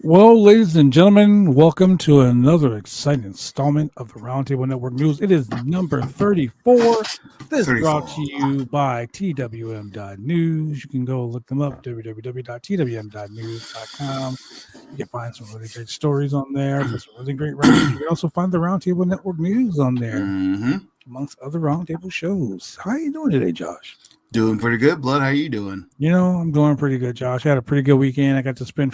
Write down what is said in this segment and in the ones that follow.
Well, ladies and gentlemen, welcome to another exciting installment of the Roundtable Network News. It is number 34. This is brought to you by TWM.NEWS. You can go look them up, www.twm.news.com. You can find some really great stories on there, but some really great writers. You can also find the Roundtable Network News on there, amongst other Roundtable shows. How are you doing today, Josh? Doing pretty good, Blood. How you doing? You know, I'm doing pretty good, Josh. I had a pretty good weekend. I got to spend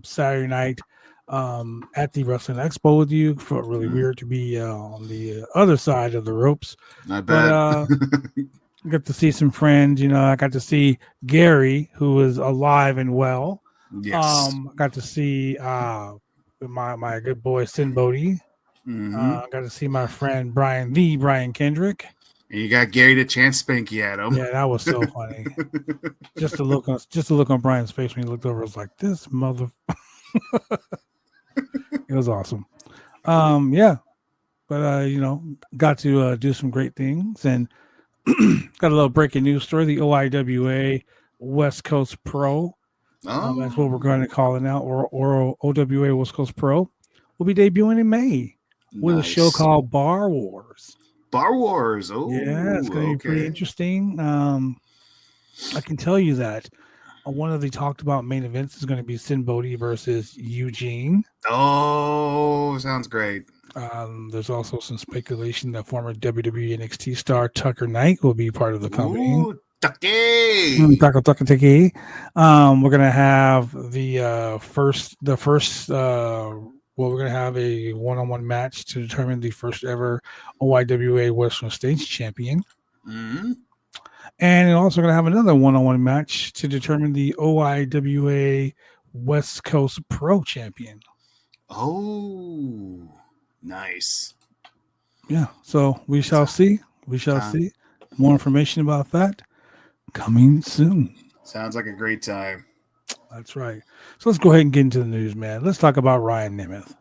Saturday night at the Wrestling Expo with you. Felt really weird to be on the other side of the ropes. I bet. But I got to see some friends. You know, I got to see Gary, who was alive and well. Yes. I got to see my good boy Sin Bodie. I got to see my friend Brian Kendrick. And you got Gary the Chance Spanky at him. Yeah, that was so funny. just the look on Brian's face when he looked over, was like, this mother. It was awesome. Yeah, but you know, got to do some great things and got a little breaking news story. The OIWA West Coast Pro, that's what we're going to call it now, or OWA West Coast Pro, will be debuting in May with a show called Bar Wars. Bar Wars. Oh, yeah, it's going to be pretty interesting. I can tell you that one of the talked about main events is going to be Sin Bodie versus Eugene. Oh, sounds great. There's also some speculation that former WWE NXT star Tucker Knight will be part of the company. Ooh, Tucky. We're going to have we're going to have a one-on-one match to determine the first ever OIWA Western States champion. And we're also going to have another one-on-one match to determine the OIWA West Coast Pro champion. Oh, nice. Yeah, so we shall see. We shall see. More information about that coming soon. Sounds like a great time. That's right. So let's go ahead and get into the news, man. Let's talk about Ryan Nemeth,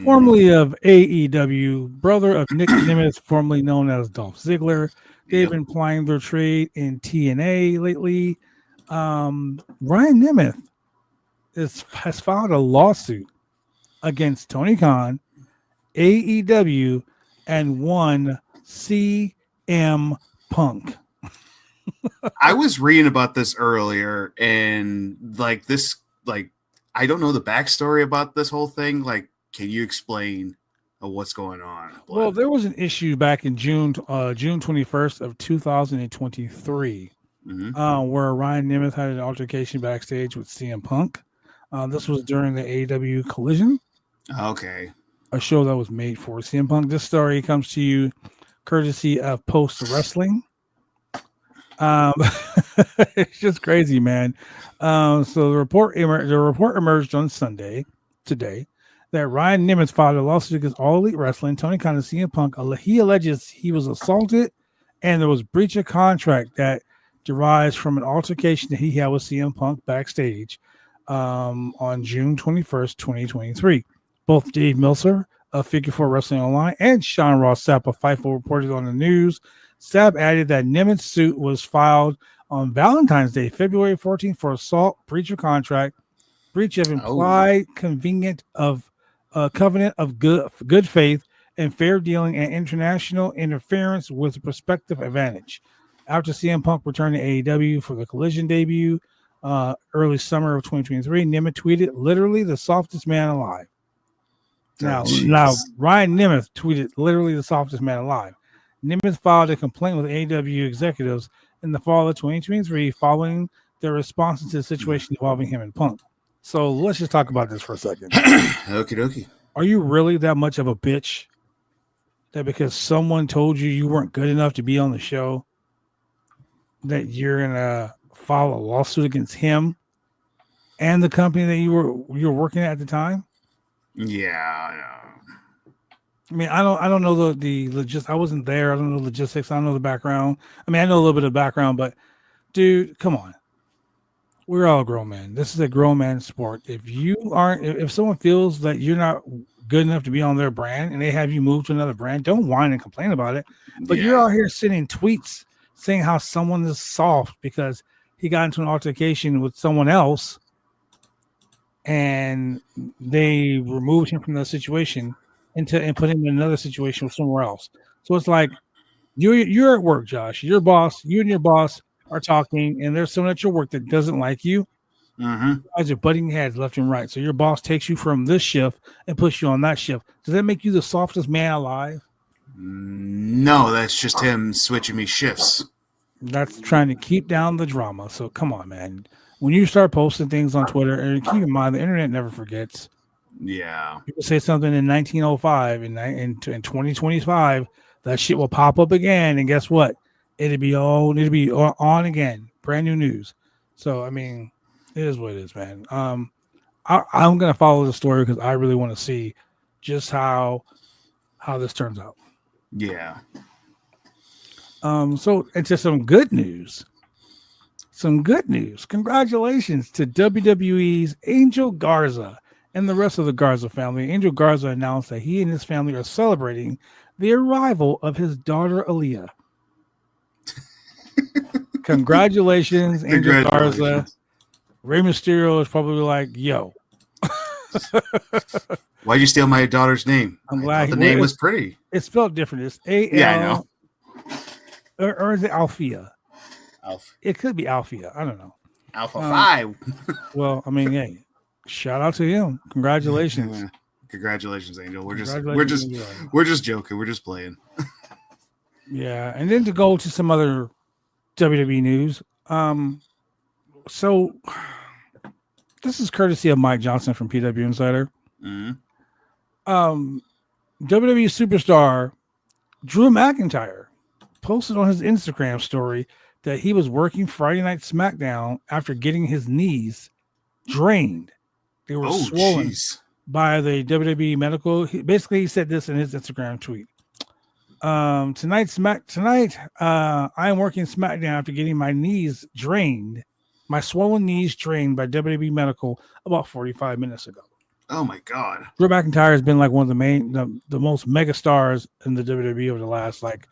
formerly of AEW, brother of Nick Nemeth, formerly known as Dolph Ziggler. They've been plying their trade in TNA lately. Ryan Nemeth has filed a lawsuit against Tony Khan, AEW, and one CM Punk. I was reading about this earlier, and I don't know the backstory about this whole thing. Like, can you explain what's going on? Well, there was an issue back in June 21st of 2023, where Ryan Nemeth had an altercation backstage with CM Punk. This was during the AEW Collision. Okay. A show that was made for CM Punk. This story comes to you courtesy of Post Wrestling. It's just crazy, man. So the report emerged on Sunday, today, that Ryan Nemeth filed a lawsuit against All Elite Wrestling, Tony Khan, and CM Punk. He alleges he was assaulted and there was breach of contract that derives from an altercation that he had with CM Punk backstage on June 21st, 2023. Both Dave Meltzer of Figure 4 Wrestling Online and Sean Ross Sapp of Fightful reported on the news. Sapp added that Nemeth's suit was filed on Valentine's Day, February 14th, for assault, breach of contract, breach of implied covenant of good faith and fair dealing, and international interference with prospective advantage. After CM Punk returned to AEW for the Collision debut early summer of 2023, Nemeth tweeted, "Literally the softest man alive." Now, Ryan Nemeth tweeted, "Literally the softest man alive." Nemeth filed a complaint with AEW executives in the fall of 2023 following their responses to the situation involving him and Punk. So let's just talk about this for a second. Okie dokie. Are you really that much of a bitch that because someone told you you weren't good enough to be on the show that you're going to file a lawsuit against him and the company that you were working at the time? Yeah, I mean, I don't know the logistics. I wasn't there. I don't know the logistics. I don't know the background. I mean, I know a little bit of background, but dude, come on. We're all grown men. This is a grown man sport. If someone feels that you're not good enough to be on their brand and they have you move to another brand, don't whine and complain about it. But you're out here sending tweets saying how someone is soft because he got into an altercation with someone else. and they removed him from the situation and put him in another situation somewhere else. So it's like you're at work, Josh. Your boss, you and your boss are talking, and there's someone at your work that doesn't like you. Mm-hmm. You guys are butting heads left and right. So your boss takes you from this shift and puts you on that shift. Does that make you the softest man alive? No, that's just him switching me shifts. That's trying to keep down the drama. So come on, man. When you start posting things on Twitter, and keep in mind the internet never forgets. Yeah. People say something in 1905 in 2025, that shit will pop up again, and guess what? It'll be on again, brand new news. So I mean, it is what it is, man. I'm gonna follow the story because I really want to see just how this turns out. Yeah. So into some good news. Some good news. Congratulations to WWE's Angel Garza and the rest of the Garza family. Angel Garza announced that he and his family are celebrating the arrival of his daughter Aaliyah. Congratulations, Angel Garza. Rey Mysterio is probably like, yo. Why'd you steal my daughter's name? I'm glad the name was pretty. It's spelled different. It's A-L. Yeah, I know. Or is it Althea? Alpha. It could be Althea. I don't know. Alpha 5. Well, I mean, hey, shout out to him. Congratulations. Congratulations, Angel. We're just joking. We're just playing. Yeah, and then to go to some other WWE news. So this is courtesy of Mike Johnson from PW Insider. Mm-hmm. WWE superstar Drew McIntyre posted on his Instagram story that he was working Friday Night SmackDown after getting his knees drained. They were swollen by the WWE medical. He said this in his Instagram tweet. Tonight, I am working SmackDown after getting my knees drained, my swollen knees drained by WWE medical about 45 minutes ago. Oh my God. Drew McIntyre has been like one of the most mega stars in the WWE over the last like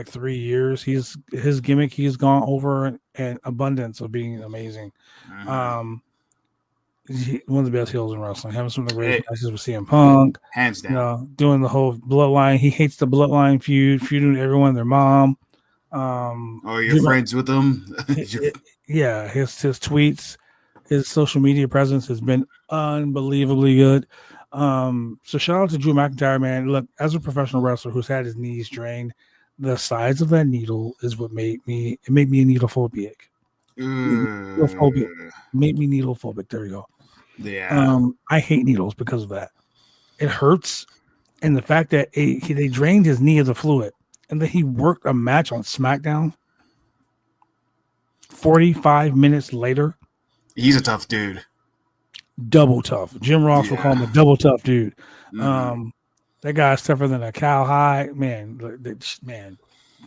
3 years. His gimmick, he's gone over an abundance of being amazing. Mm-hmm. One of the best heels in wrestling, having some of the greatest matches with CM Punk, hands down. Doing the whole bloodline. He hates the bloodline feuding with everyone, their mom. You're friends with them. Yeah, his tweets, his social media presence has been unbelievably good. So shout out to Drew McIntyre, man. Look, as a professional wrestler who's had his knees drained, the size of that needle is what made me a needle phobic. Made me needle phobic. There you go. Yeah. I hate needles because of that. It hurts, and the fact that they drained his knee of the fluid, and then he worked a match on SmackDown 45 minutes later. He's a tough dude. Double tough. Jim Ross will call him a double tough dude. Mm-hmm. That guy's tougher than a cowhide. Man,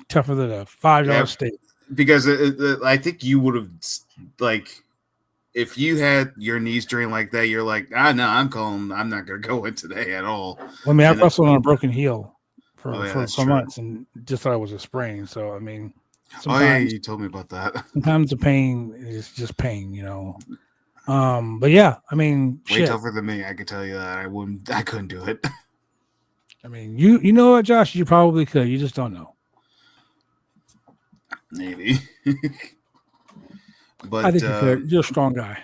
tougher than a $5 steak. Because I think you would have, like, if you had your knees drained like that, you're like, no, I'm not going to go in today at all. I mean, I wrestled on a broken heel for months and just thought it was a sprain. So, I mean, you told me about that. Sometimes the pain is just pain, you know. But yeah, I mean, way tougher than me. I can tell you that I couldn't do it. I mean, you know what, Josh? You probably could. You just don't know. Maybe. But I think you could. You're a strong guy.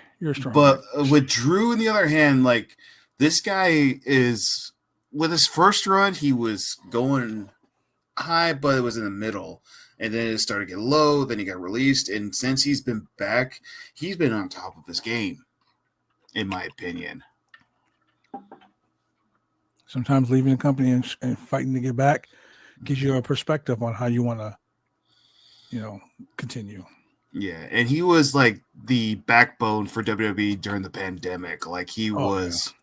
But with Drew, on the other hand, like, this guy is, with his first run, he was going high, but it was in the middle. And then it started to get low. Then he got released. And since he's been back, he's been on top of his game, in my opinion. Sometimes leaving a company and fighting to get back gives you a perspective on how you want to, continue. Yeah, and he was like the backbone for WWE during the pandemic. Like he was.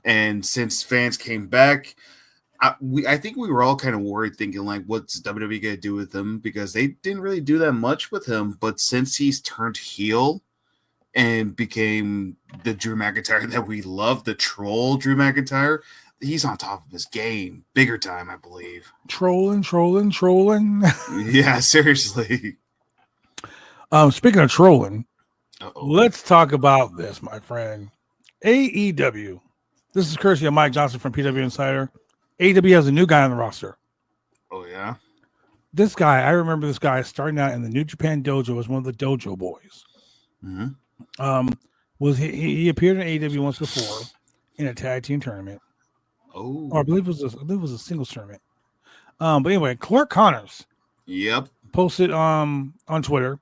Yeah. And since fans came back, I think we were all kind of worried, thinking like, what's WWE going to do with him? Because they didn't really do that much with him. But since he's turned heel and became the Drew McIntyre that we love, the troll Drew McIntyre, he's on top of his game, bigger time, I believe. Trolling. Yeah, seriously. Speaking of trolling, let's talk about this, my friend. AEW. This is courtesy of Mike Johnson from PW Insider. AEW has a new guy on the roster. Oh yeah. This guy, I remember this guy starting out in the New Japan Dojo as one of the Dojo boys. Mm-hmm. He appeared in AEW once before in a tag team tournament. Oh. Or I believe it was a singles tournament. But anyway, Clark Connors. Yep. Posted on Twitter.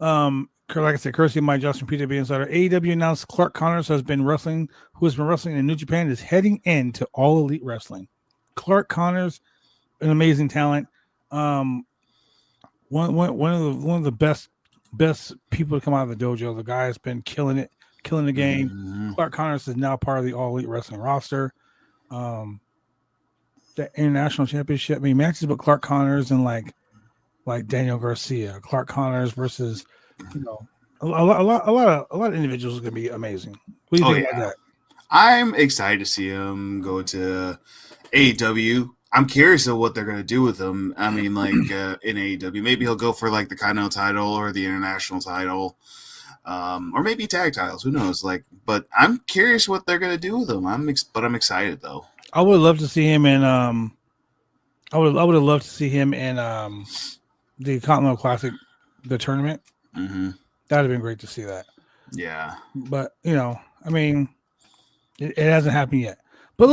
Like I said, courtesy of my Justin PW Insider. AEW announced Clark Connors who has been wrestling in New Japan, is heading into All Elite Wrestling. Clark Connors, an amazing talent. One of the best people to come out of the dojo. The guy has been killing the game. Mm-hmm. Clark Connors is now part of the All Elite Wrestling roster. The International Championship. I mean, matches with Clark Connors and like Daniel Garcia. Clark Connors versus, a lot of individuals is gonna be amazing. What do you think about that? I'm excited to see him go to AEW. I'm curious of what they're going to do with him. I mean, like in AEW, maybe he'll go for like the Continental title or the International title, or maybe tag titles. Who knows? But I'm curious what they're going to do with him. But I'm excited though. I would love to see him in. I would have loved to see him in the Continental Classic, the tournament. Mm-hmm. That'd have been great to see that. Yeah. But I mean, it hasn't happened yet. But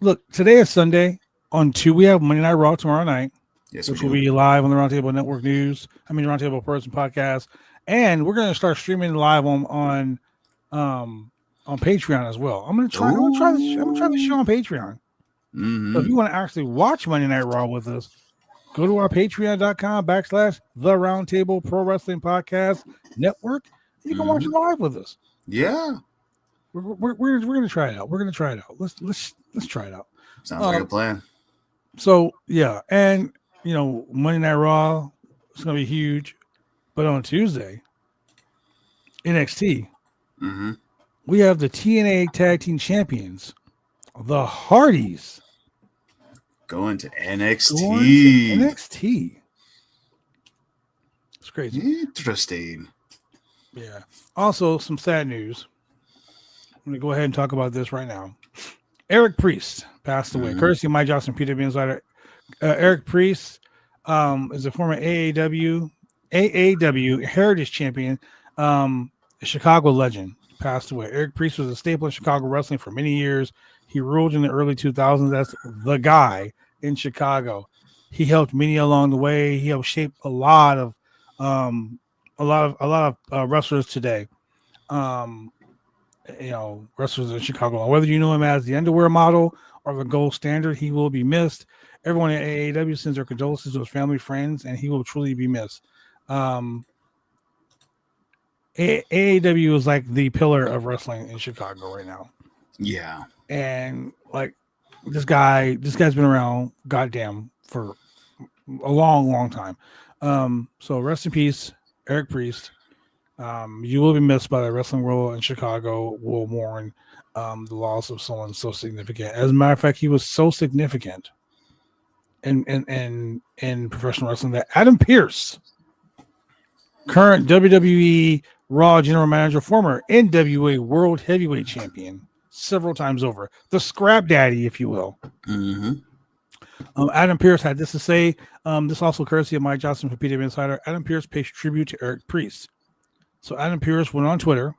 look, today is Sunday. We have Monday Night Raw tomorrow night, yes, which will be live on the Roundtable Network News. Roundtable Person podcast, and we're going to start streaming live on Patreon as well. I'm going to try the show on Patreon. Mm-hmm. So if you want to actually watch Monday Night Raw with us, go to our patreon.com/the Roundtable Pro Wrestling Podcast Network. You can watch it live with us. Yeah, we're going to try it out. We're going to try it out. Let's try it out. Sounds like a plan. So yeah, and Monday Night Raw is going to be huge, but on Tuesday, NXT, we have the TNA Tag Team Champions, the Hardys, going to NXT. It's crazy. Interesting. Yeah. Also, some sad news. I'm going to go ahead and talk about this right now. Eric Priest passed away. Courtesy of Mike Johnson, PW Insider. Eric Priest is a former AAW Heritage Champion, Chicago legend. Passed away. Eric Priest was a staple in Chicago wrestling for many years. He ruled in the early 2000s as the guy in Chicago. He helped many along the way. He helped shape a lot of wrestlers today. Wrestlers in Chicago. Whether you know him as the underwear model or the gold standard, he will be missed. Everyone at AAW sends their condolences to his family, friends, and he will truly be missed. AAW is like the pillar of wrestling in Chicago right now. Yeah. And like this guy's been around goddamn for a long, long time. So rest in peace, Eric Priest. You will be missed by the wrestling world, and Chicago will mourn the loss of someone so significant. As a matter of fact, he was so significant in professional wrestling that Adam Pearce, current WWE Raw General Manager, former NWA World Heavyweight Champion several times over, the Scrap Daddy, if you will. Adam Pearce had this to say. This also courtesy of Mike Johnson for PW Insider. Adam Pearce pays tribute to Eric Priest. So Adam Pearce went on Twitter.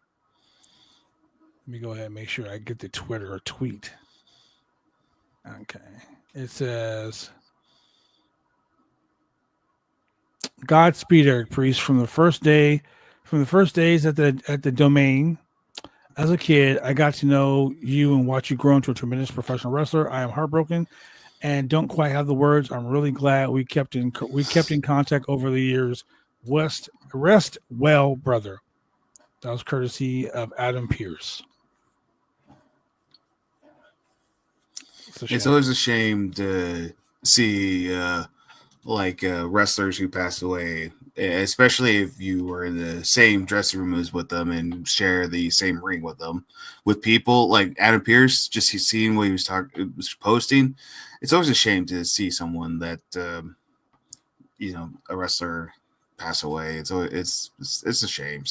Let me go ahead and make sure I get the Twitter or tweet. Okay. It says, Godspeed, Eric Priest, from the first days at the domain. As a kid, I got to know you and watch you grow into a tremendous professional wrestler. I am heartbroken and don't quite have the words. I'm really glad we kept in contact over the years. Rest well, brother. That was courtesy of Adam Pearce. It's always a shame to see wrestlers who pass away, especially if you were in the same dressing rooms with them and share the same ring with them. With people like Adam Pearce, just seeing what he was posting, it's always a shame to see someone that a wrestler pass away. It's a shame.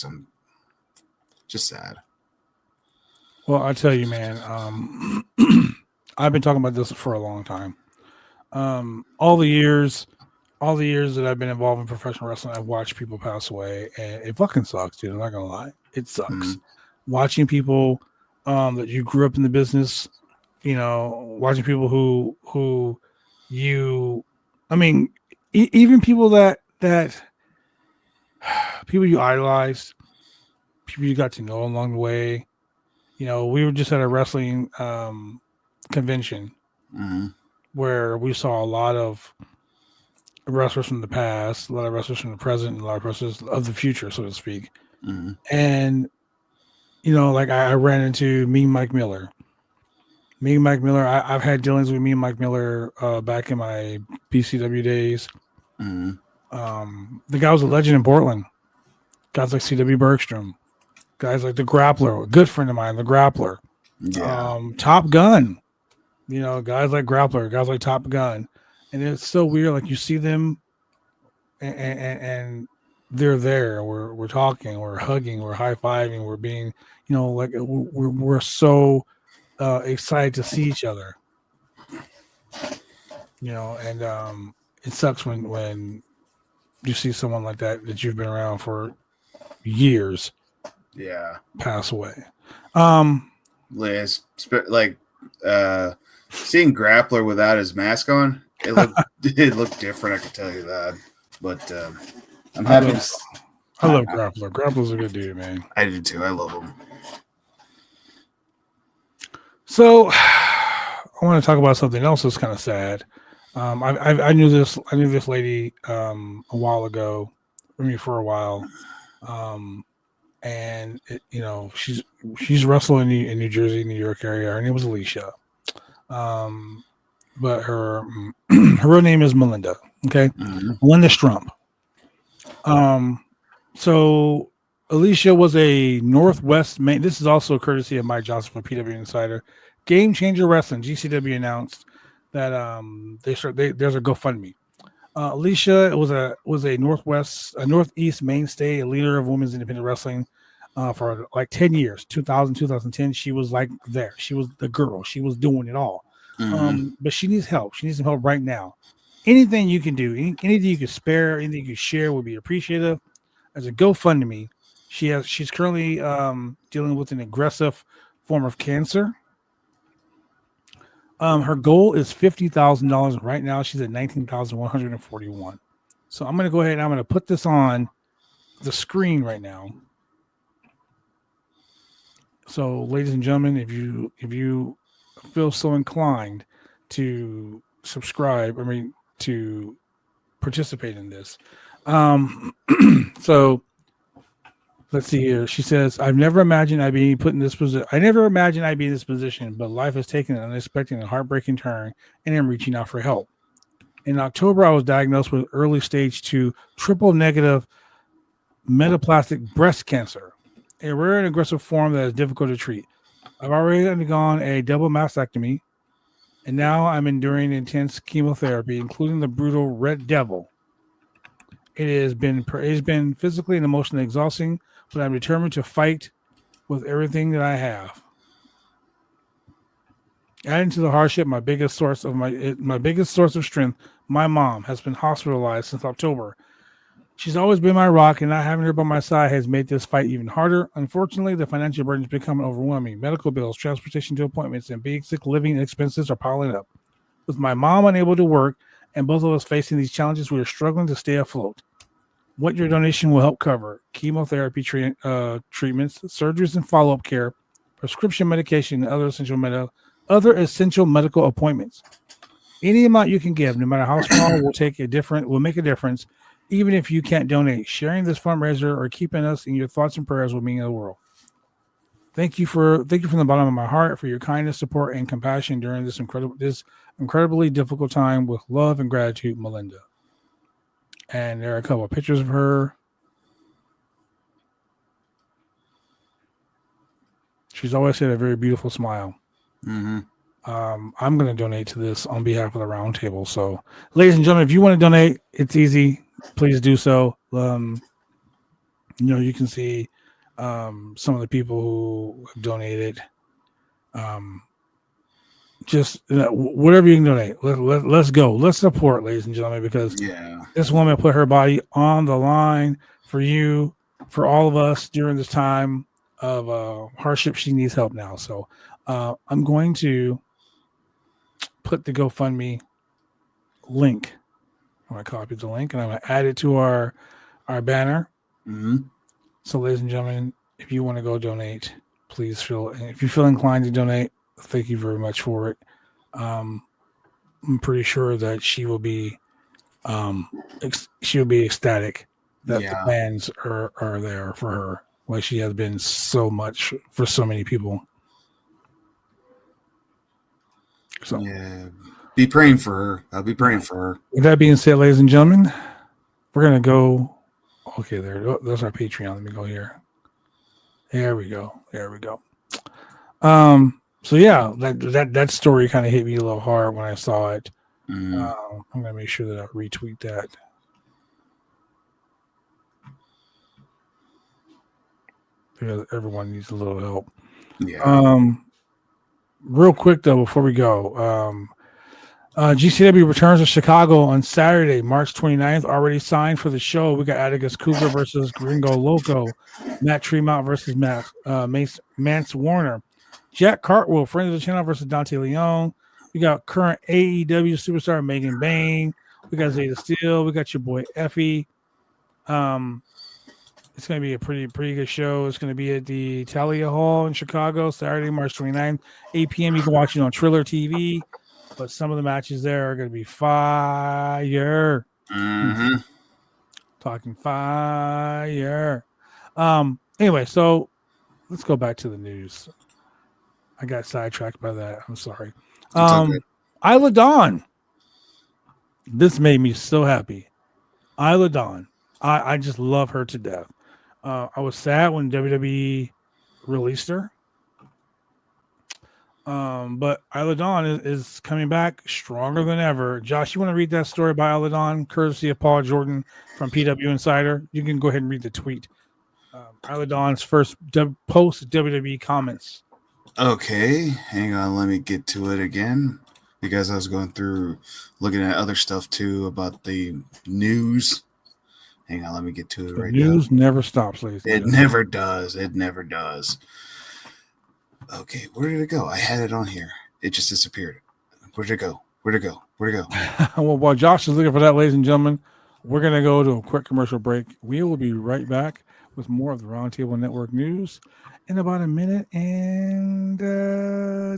Just sad. Well, I tell you, man, I've been talking about this for a long time. All the years, that I've been involved in professional wrestling, I've watched people pass away, and it fucking sucks, dude. I'm not gonna lie, it sucks. Mm, Watching people that you grew up in the business, watching people who you, I mean, even people that people you idolized, people you got to know along the way. We were just at a wrestling convention mm, where we saw a lot of wrestlers from the past, a lot of wrestlers from the present, and a lot of wrestlers of the future, so to speak. mm, And like I ran into me and Mike Miller. Me and Mike Miller, I've had dealings with me and Mike Miller back in my BCW days. mm. The guy was a legend in Portland. Guys like CW Bergstrom, guys like the Grappler, a good friend of mine, the Grappler, Yeah. Top Gun. Guys like Grappler, guys like Top Gun, and it's so weird. Like you see them, and they're there. We're talking, we're hugging, we're high fiving, we're being, like we're so excited to see each other. And it sucks when you see someone like that you've been around for years Yeah. pass away. Um, Like seeing Grappler without his mask on, it looked different. I can tell you that. But I'm I happy. love Grappler. Grappler's a good dude, man. I do too. I love him. So I want to talk about something else that's kind of sad. I knew this lady a while ago. I mean, for a while, and she's wrestling in New Jersey, New York area. Her name was Alicia, but her her real name is Melinda. Okay, Melinda Strump. So Alicia was a Northwest main. This is also courtesy of Mike Johnson from PW Insider. Game Changer Wrestling (GCW) announced that there's a GoFundMe. Alicia was a Northeast mainstay, a leader of women's independent wrestling for like 10 years, 2000, 2010. She was like there. She was the girl. She was doing it all. But she needs help. She needs some help right now. Anything you can do, anything you can spare, anything you can share would be appreciative. As a GoFundMe, she's currently dealing with an aggressive form of cancer. Her goal is $50,000. Right now, she's at 19,141. So I'm going to go ahead and I'm going to put this on the screen right now. So, ladies and gentlemen, if you feel so inclined to subscribe, to participate in this, so let's see here. She says, "I've never imagined I'd be put in this position. I never imagined I'd be in this position, but life has taken an unexpected and heartbreaking turn, and I'm reaching out for help. In October, I was diagnosed with early stage 2 triple negative metaplastic breast cancer, a rare and aggressive form that is difficult to treat. I've already undergone a double mastectomy, and now I'm enduring intense chemotherapy, including the brutal Red Devil. It has been physically and emotionally exhausting, but I'm determined to fight with everything that I have. Adding to the hardship, my biggest source of strength, my mom, has been hospitalized since October. She's always been my rock, and not having her by my side has made this fight even harder. Unfortunately, the financial burden is becoming overwhelming. Medical bills, transportation to appointments, and basic living expenses are piling up. With my mom unable to work and both of us facing these challenges, we are struggling to stay afloat. What your donation will help cover: chemotherapy treatments, surgeries and follow-up care, prescription medication, and other essential medical appointments. Any amount you can give, no matter how small, will make a difference. Even if you can't donate, sharing this fundraiser or keeping us in your thoughts and prayers will mean the world. Thank you from the bottom of my heart for your kindness, support, and compassion during this incredibly difficult time. With love and gratitude, Melinda. And there are a couple of pictures of her. She's always had a very beautiful smile. I'm going to donate to this on behalf of the round table. So, ladies and gentlemen, if you want to donate, it's easy. Please do so. You can see some of the people who have donated. Just whatever you can donate. Let's go. Let's support, ladies and gentlemen, because Yeah. this woman put her body on the line for you, for all of us during this time of hardship. She needs help now. So I'm going to put the GoFundMe link. I'm going to copy the link and I'm going to add it to our banner. Mm-hmm. So, ladies and gentlemen, if you want to go donate, please if you feel inclined to donate, thank you very much for it. I'm pretty sure that she will be ecstatic that the fans are there for her, like she has been so much for so many people. So yeah, be praying for her. I'll be praying for her. With that being said, ladies and gentlemen, we're gonna go. Okay, there's our Patreon. Let me go here. There we go. So yeah, that story kind of hit me a little hard when I saw it. I'm gonna make sure that I retweet that. Because everyone needs a little help. Yeah. Real quick though, before we go, GCW returns to Chicago on Saturday, March 29th. Already signed for the show. We got Atticus Cougar versus Gringo Loco, Matt Tremont versus Mance Warner, Jack Cartwheel, friend of the channel, versus Dante Leon. We got current AEW superstar Megan Bain. We got Zeta Steele. We got your boy Effie. It's going to be a pretty good show. It's going to be at the Talia Hall in Chicago, Saturday, March 29th, 8 p.m. You can watch it on Triller TV, but some of the matches there are going to be fire. Mm-hmm. Talking fire. Anyway, so let's go back to the news. I got sidetracked by that. I'm sorry. Isla Dawn. This made me so happy. Isla Dawn. I just love her to death. I was sad when WWE released her. But Isla Dawn is coming back stronger than ever. Josh, you want to read that story by Isla Dawn, courtesy of Paul Jordan from PW Insider? You can go ahead and read the tweet. Isla Dawn's first post WWE comments. Okay, hang on. Let me get to it again because I was going through looking at other stuff too about the news. Hang on, let me get to it right now. News never stops, ladies. It never does. It never does. Okay, where did it go? I had it on here. It just disappeared. Where'd it go? Well, while Josh is looking for that, ladies and gentlemen, we're going to go to a quick commercial break. We will be right back with more of the Roundtable Network news in about a minute and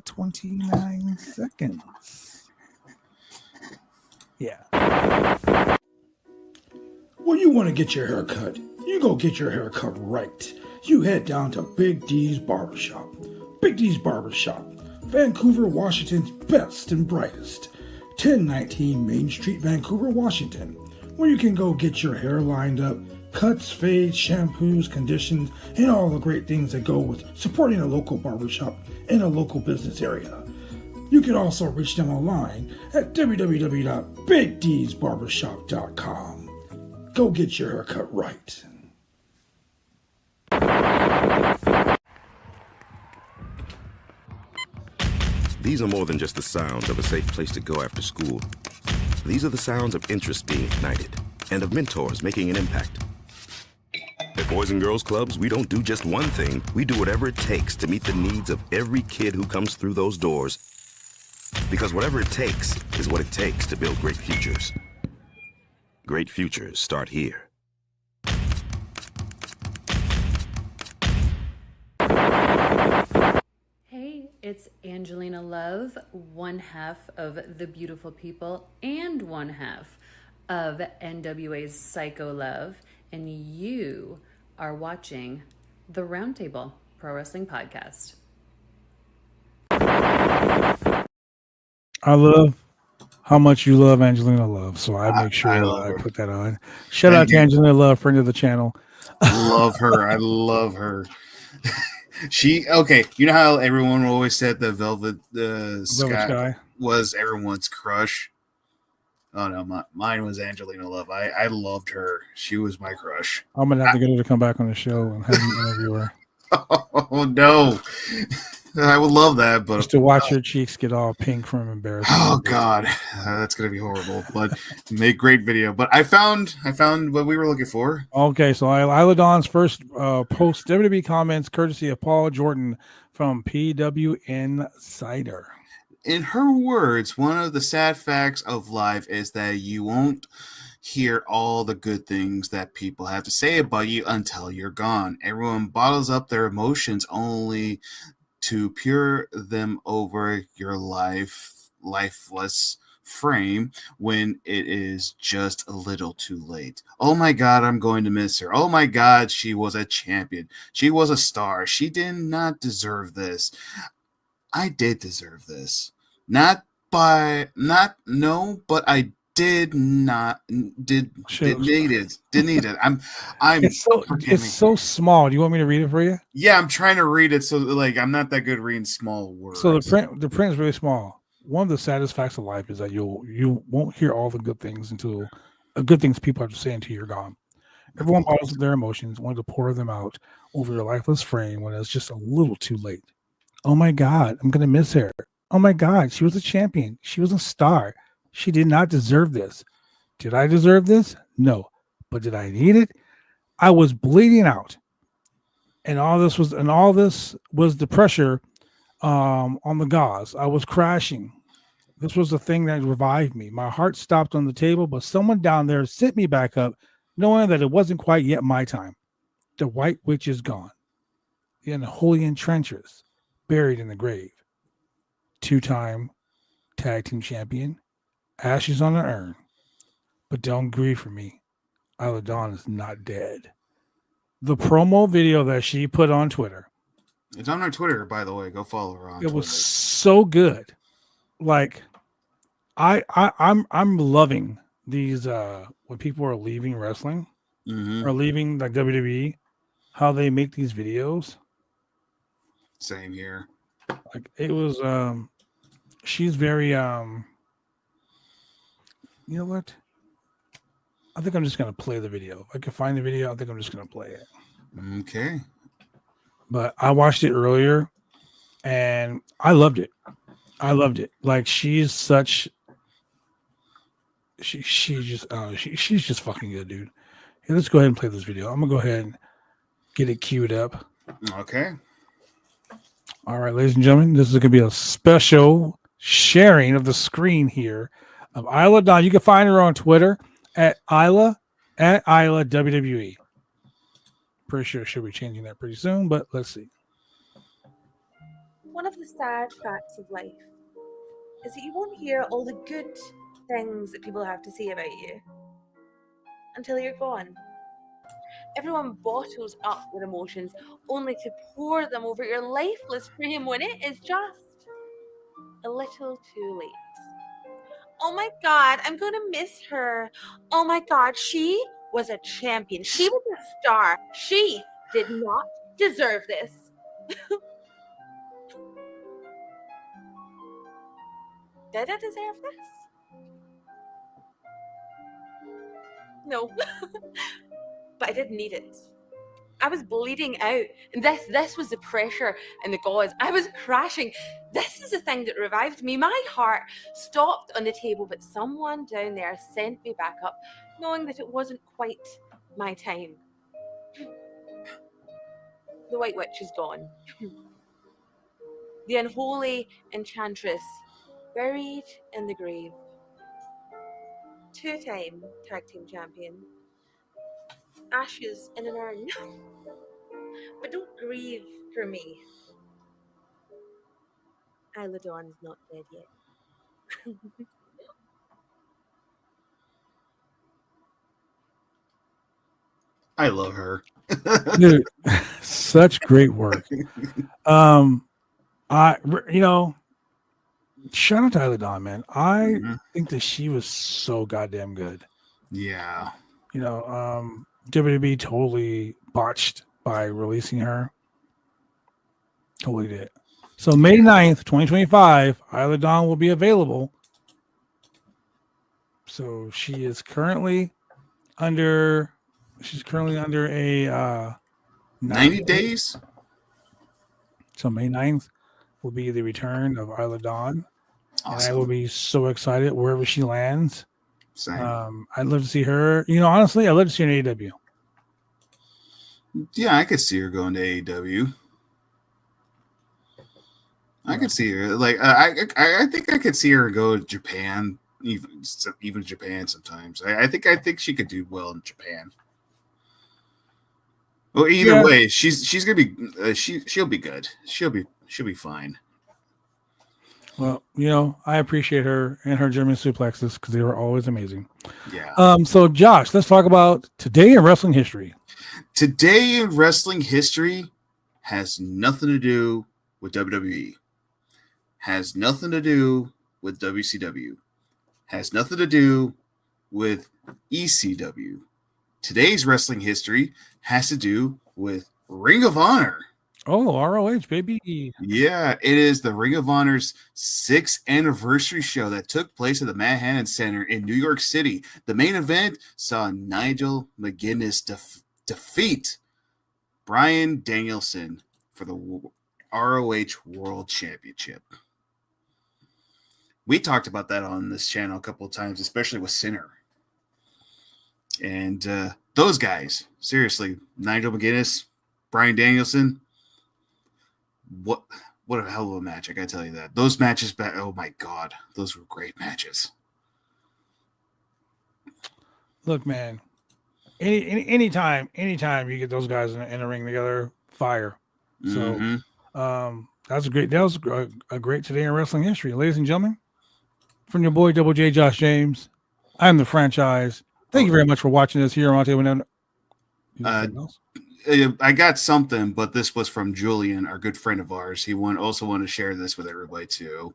29 seconds. Yeah. When you want to get your hair cut, you go get your hair cut right. You head down to Big D's Barbershop. Big D's Barbershop, Vancouver, Washington's best and brightest. 1019 Main Street, Vancouver, Washington, where you can go get your hair lined up, cuts, fades, shampoos, conditions, and all the great things that go with supporting a local barbershop in a local business area. You can also reach them online at www.bigdsbarbershop.com. Go get your hair cut right. These are more than just the sounds of a safe place to go after school. These are the sounds of interest being ignited and of mentors making an impact. At Boys and Girls Clubs, we don't do just one thing. We do whatever it takes to meet the needs of every kid who comes through those doors. Because whatever it takes is what it takes to build great futures. Great futures start here. Hey, it's Angelina Love, one half of The Beautiful People and one half of NWA's Psycho Love, and you are watching the Roundtable Pro Wrestling Podcast. I love how much you love Angelina Love, so I make sure I put that on. Shout out to Angelina Love, friend of the channel. Love her. I love her. You know how everyone always said the Velvet Sky was everyone's crush? Oh no, mine was Angelina Love. I loved her. She was my crush. I'm gonna have to get her to come back on the show and have you interview her. Oh no. I would love that, but Just to watch her cheeks get all pink from embarrassment. oh god, that's gonna be horrible. But make great video. But I found what we were looking for. Okay, so Isla Dawn's first post WWE comments, courtesy of Paul Jordan from PW Insider. In her words, one of the sad facts of life is that you won't hear all the good things that people have to say about you until you're gone. Everyone bottles up their emotions only to pour them over your lifeless frame when it is just a little too late. Oh my god, I'm going to miss her. Oh my god, she was a champion. She was a star. She did not deserve this. I did deserve this. But I did not did need it. Did need it. I'm it's so small. Do you want me to read it for you? Yeah, I'm trying to read it. So like I'm not that good reading small words. So the print is really small. One of the saddest facts of life is that you won't hear all the good things people have to say until you're gone. Everyone bottles up their emotions, wanting to pour them out over your lifeless frame when it's just a little too late. Oh my god, I'm gonna miss her. Oh my god, she was a champion. She was a star. She did not deserve this. Did I deserve this? No. But did I need it? I was bleeding out. And all this was the pressure on the gauze. I was crashing. This was the thing that revived me. My heart stopped on the table, but someone down there set me back up, knowing that it wasn't quite yet my time. The White Witch is gone. The unholy enchantress, buried in the grave. 2-time tag team champion. Ashes on the urn. But don't grieve for me. Isla Dawn is not dead. The promo video that she put on Twitter. It's on her Twitter, by the way. Go follow her on It Twitter. was so good. Like I'm loving these when people are leaving wrestling or leaving like WWE, how they make these videos. Same here. Like it was she's very you know what? I think I'm just gonna play the video. If I can find the video, I think I'm just gonna play it. Okay. But I watched it earlier and I loved it. Like she's just fucking good, dude. Hey, let's go ahead and play this video. I'm gonna go ahead and get it queued up. Okay. All right, ladies and gentlemen, this is gonna be a special sharing of the screen here of Isla Dawn. You can find her on Twitter at Isla WWE. Pretty sure she'll be changing that pretty soon, but let's see. One of the sad facts of life is that you won't hear all the good things that people have to say about you until you're gone. Everyone bottles up their emotions only to pour them over your lifeless frame when it is just a little too late. Oh my god, I'm going to miss her. Oh my god, she was a champion. She was a star. She did not deserve this. Did I deserve this? No. But I didn't need it. I was bleeding out. And this was the pressure and the gauze. I was crashing. This is the thing that revived me. My heart stopped on the table, but someone down there sent me back up, knowing that it wasn't quite my time. The White Witch is gone. The unholy enchantress, buried in the grave. 2-time tag team champion. Ashes in an urn. But don't grieve for me. Isla Dawn is not dead yet. I love her. Dude, such great work. Shout out to Isla Dawn, man. I think that she was so goddamn good. Yeah. WWE totally botched by releasing her. Totally did. So May 9th, 2025, Isla Dawn will be available. So she is currently under a 90 days. So May 9th. will be the return of Isla Dawn. And I will Awesome. be so excited wherever she lands. Same. I'd love to see her. Honestly, I'd love to see her in AEW. Yeah, I could see her going to AEW. I could see her I think I could see her go to Japan, even Japan sometimes. I think she could do well in Japan. Well, either way, she's gonna be she'll be good. She'll be fine. Well, I appreciate her and her German suplexes because they were always amazing. Yeah. So Josh, let's talk about today in wrestling history. Today in wrestling history has nothing to do with WWE. Has nothing to do with WCW. Has nothing to do with ECW. Today's wrestling history has to do with Ring of Honor. Oh, ROH, baby. Yeah, it is the Ring of Honor's 6th anniversary show that took place at the Manhattan Center in New York City. The main event saw Nigel McGuinness defeat Bryan Danielson for the ROH World Championship. We talked about that on this channel a couple of times, especially with Sinner. And those guys, seriously, Nigel McGuinness, Bryan Danielson, what a hell of a match, I gotta tell you that. Those matches, oh my God, those were great matches. Look, man, anytime you get those guys in a ring together, fire. So that was a great today in wrestling history. Ladies and gentlemen, from your boy Double J Josh James, I'm the franchise. Thank you very much for watching this here on RTPWP. I got something, but this was from Julian, our good friend of ours. He also wanted to share this with everybody too.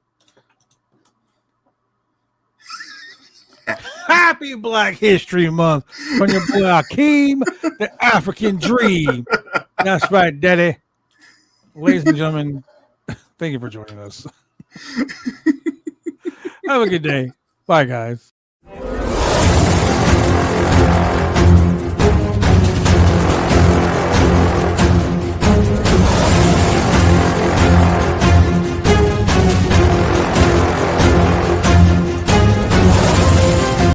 Happy Black History Month from your boy Akeem, the African Dream. That's right, Daddy. Ladies and gentlemen, thank you for joining us. Have a good day. Bye, guys.